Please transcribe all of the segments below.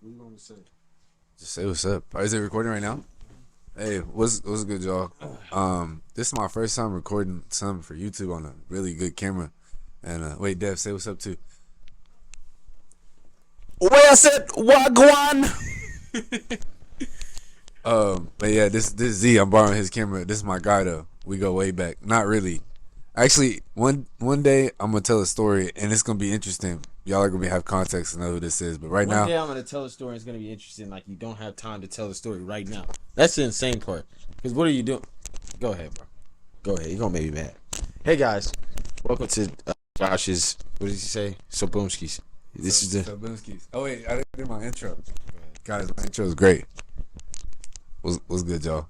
What do you want me to say? Just say what's up. Is it recording right now? Hey, what's good, y'all? This is my first time recording something for YouTube on a really good camera. And wait, Dev, say what's up too. Where said Wagwan? But yeah, this Z, I'm borrowing his camera. This is my guy though. We go way back. Not really. Actually, one day I'm gonna tell a story and it's gonna be interesting. Y'all are gonna have context to know who this is. But right One now, day I'm gonna tell a story. It's gonna be interesting. Like you don't have time to tell the story right now. That's the insane part. Because what are you doing? Go ahead, bro. Go ahead. You're gonna make me mad. Hey guys, welcome to Josh's. What did he say? Soboomskis. This is the. Sabinski's. Oh wait, I didn't do my intro. Guys, my intro is great. What's good, y'all?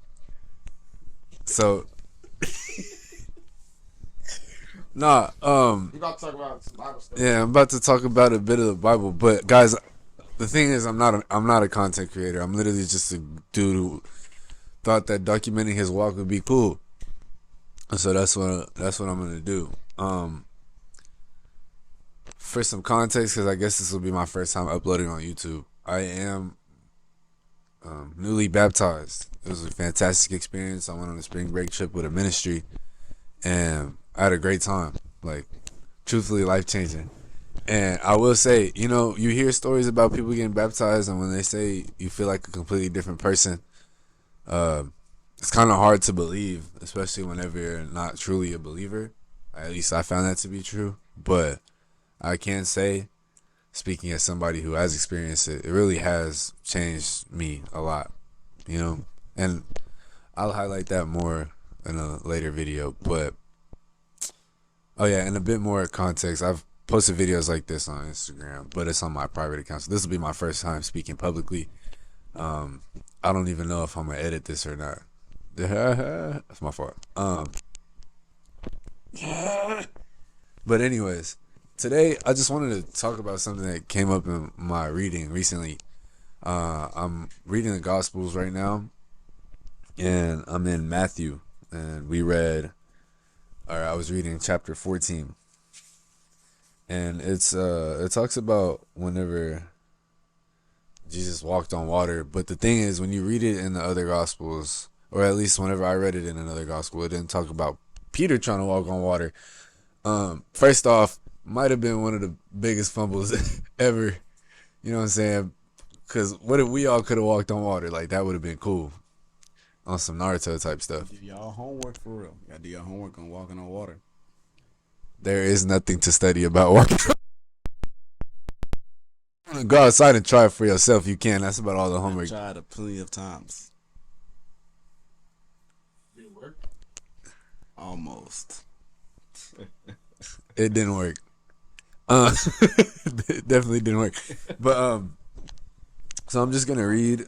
So, nah, You about to talk about some Bible stuff? yeah, I'm about to talk about a bit of the Bible, but guys, the thing is, I'm not a content creator. I'm literally just a dude who thought that documenting his walk would be cool, so that's what I'm gonna do. For some context, because I guess this will be my first time uploading on YouTube. I am newly baptized. It was a fantastic experience. I went on a spring break trip with a ministry, and I had a great time. Like, truthfully, life changing. And I will say, you hear stories about people getting baptized, and when they say you feel like a completely different person, uh, it's kind of hard to believe, especially whenever you're not truly a believer. At least I found that to be true. But I can say, speaking as somebody who has experienced it, it really has changed me a lot, And I'll highlight that more in a later video. But, oh yeah, and a bit more context. I've posted videos like this on Instagram, but it's on my private account. So this will be my first time speaking publicly. I don't even know if I'm going to edit this or not. That's my fault. But anyways, today I just wanted to talk about something that came up in my reading recently. I'm reading the Gospels right now, and I'm in Matthew, and I was reading chapter 14, and it talks about whenever Jesus walked on water. But the thing is, when you read it in the other Gospels, or at least whenever I read it in another Gospel, it didn't talk about Peter trying to walk on water. First off, might have been one of the biggest fumbles ever. You know what I'm saying? Because what if we all could have walked on water? Like, that would have been cool on some Naruto type stuff. Do y'all homework for real. You gotta do your homework on walking on water. There is nothing to study about walking. Go outside and try it for yourself. You can. That's about all the homework. I've tried it plenty of times. Did it work? Almost. It didn't work. It definitely didn't work. But so I'm just gonna read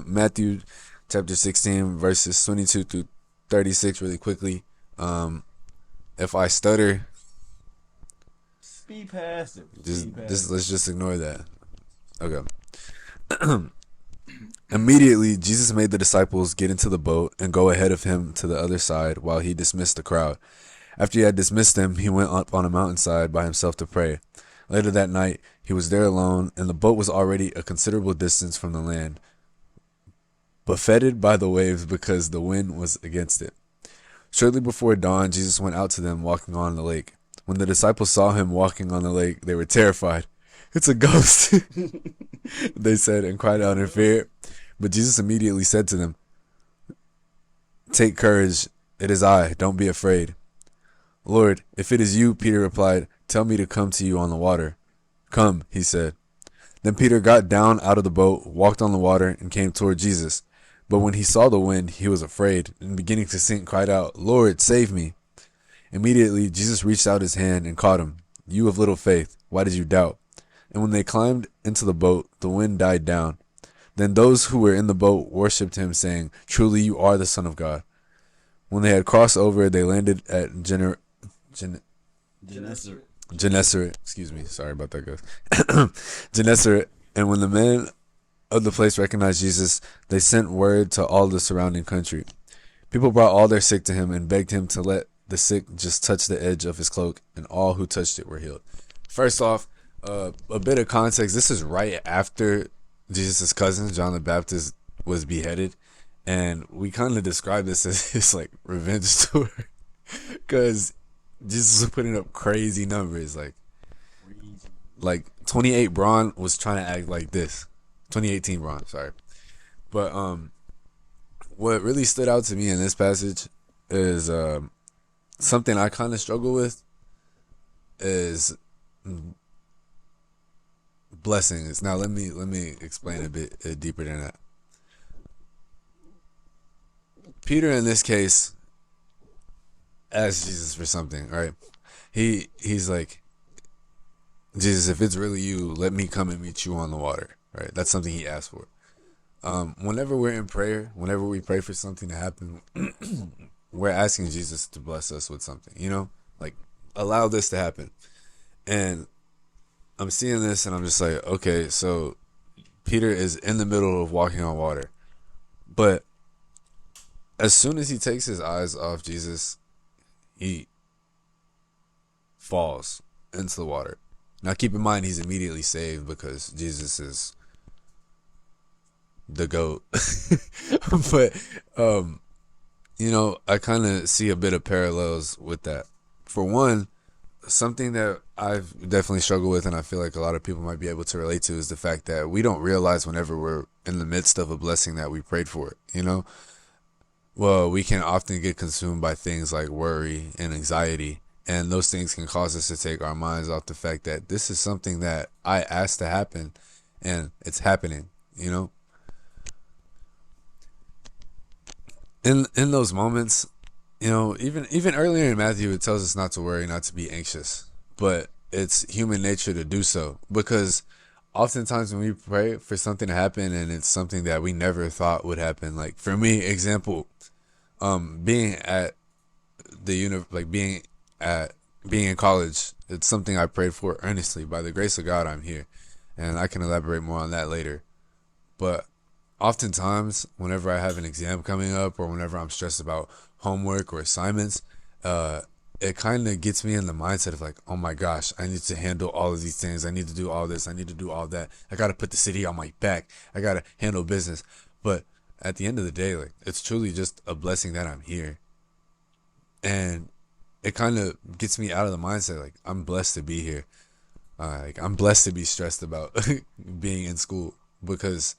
Matthew chapter 16 verses 22 through 36 really quickly. If I stutter, Speed past it. let's just ignore that. Okay. Immediately, Jesus made the disciples get into the boat and go ahead of him to the other side while he dismissed the crowd. After he had dismissed them, he went up on a mountainside by himself to pray. Later that night, he was there alone, and the boat was already a considerable distance from the land, buffeted by the waves because the wind was against it. Shortly before dawn, Jesus went out to them walking on the lake. When the disciples saw him walking on the lake, they were terrified. "It's a ghost," they said, and cried out in fear. But Jesus immediately said to them, "Take courage, it is I, don't be afraid." "Lord, if it is you," Peter replied, "tell me to come to you on the water." "Come," he said. Then Peter got down out of the boat, walked on the water, and came toward Jesus. But when he saw the wind, he was afraid, and beginning to sink, cried out, "Lord, save me." Immediately Jesus reached out his hand and caught him. "You of little faith, why did you doubt?" And when they climbed into the boat, the wind died down. Then those who were in the boat worshipped him, saying, "Truly you are the Son of God." When they had crossed over, they landed at Gennesaret. Gennesaret. Excuse me. Sorry about that, guys. Gennesaret. And when the men of the place recognized Jesus, they sent word to all the surrounding country. People brought all their sick to him and begged him to let the sick just touch the edge of his cloak, and all who touched it were healed. First off, a bit of context. This is right after Jesus' cousin, John the Baptist, was beheaded. And we kind of describe this as his like revenge story because Jesus was putting up crazy numbers. Like 28 Braun was trying to act like this. 2018 Braun, sorry. But what really stood out to me in this passage is something I kind of struggle with is blessings. Now let me explain a bit deeper than that. Peter in this case asked Jesus for something, right? He's like, Jesus, if it's really you, let me come and meet you on the water, right? That's something he asked for. Whenever we're in prayer, whenever we pray for something to happen, we're asking Jesus to bless us with something, like allow this to happen. And I'm seeing this and I'm just like, okay, so Peter is in the middle of walking on water. But as soon as he takes his eyes off Jesus, he falls into the water. Now keep in mind he's immediately saved because Jesus is the GOAT. But I kind of see a bit of parallels with that. For one, something that I've definitely struggled with and I feel like a lot of people might be able to relate to is the fact that we don't realize whenever we're in the midst of a blessing that we prayed for it, Well, we can often get consumed by things like worry and anxiety, and those things can cause us to take our minds off the fact that this is something that I asked to happen and it's happening, In those moments, even earlier in Matthew, it tells us not to worry, not to be anxious, but it's human nature to do so because oftentimes when we pray for something to happen and it's something that we never thought would happen, like for me, example, being at being in college, it's something I prayed for earnestly. By the grace of God, I'm here, and I can elaborate more on that later. But oftentimes, whenever I have an exam coming up or whenever I'm stressed about homework or assignments, it kind of gets me in the mindset of like, oh my gosh, I need to handle all of these things. I need to do all this. I need to do all that. I got to put the city on my back. I got to handle business. But at the end of the day, like, it's truly just a blessing that I'm here. And it kind of gets me out of the mindset. Like, I'm blessed to be here. I'm blessed to be stressed about being in school because,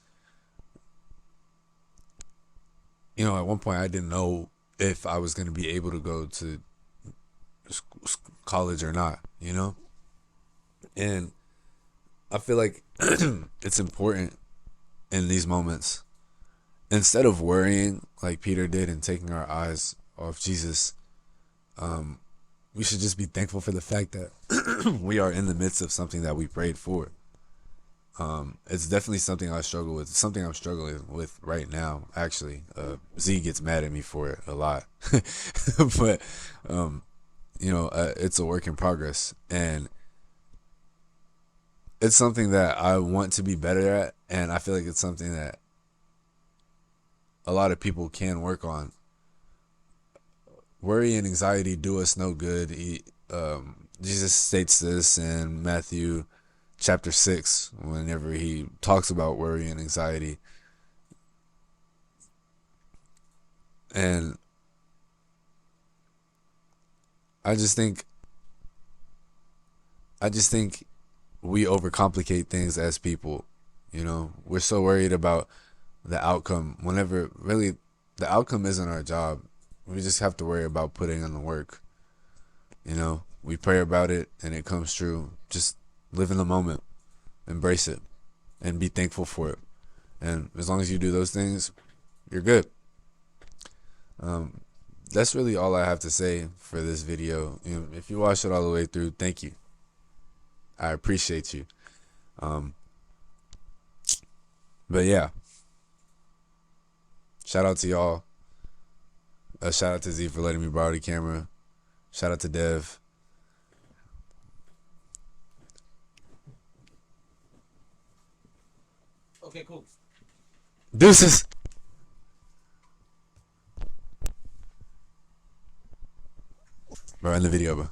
at one point I didn't know if I was going to be able to go to college or not, And I feel like it's important in these moments, instead of worrying like Peter did and taking our eyes off Jesus, we should just be thankful for the fact that we are in the midst of something that we prayed for. It's definitely something I struggle with. It's something I'm struggling with right now, actually. Z gets mad at me for it a lot. But, it's a work in progress. And it's something that I want to be better at. And I feel like it's something that a lot of people can work on. Worry and anxiety do us no good. Jesus states this in Matthew chapter 6, whenever he talks about worry and anxiety. And I just think we overcomplicate things as people. We're so worried about the outcome whenever really the outcome isn't our job. We just have to worry about putting in the work. We pray about it and it comes true. Just live in the moment, embrace it, and be thankful for it. And as long as you do those things, you're good. That's really all I have to say for this video. If you watched it all the way through, thank you. I appreciate you. But yeah, shout out to y'all. Shout out to Z for letting me borrow the camera. Shout out to Dev. Okay, cool. Deuces. Bro, in the video, bro.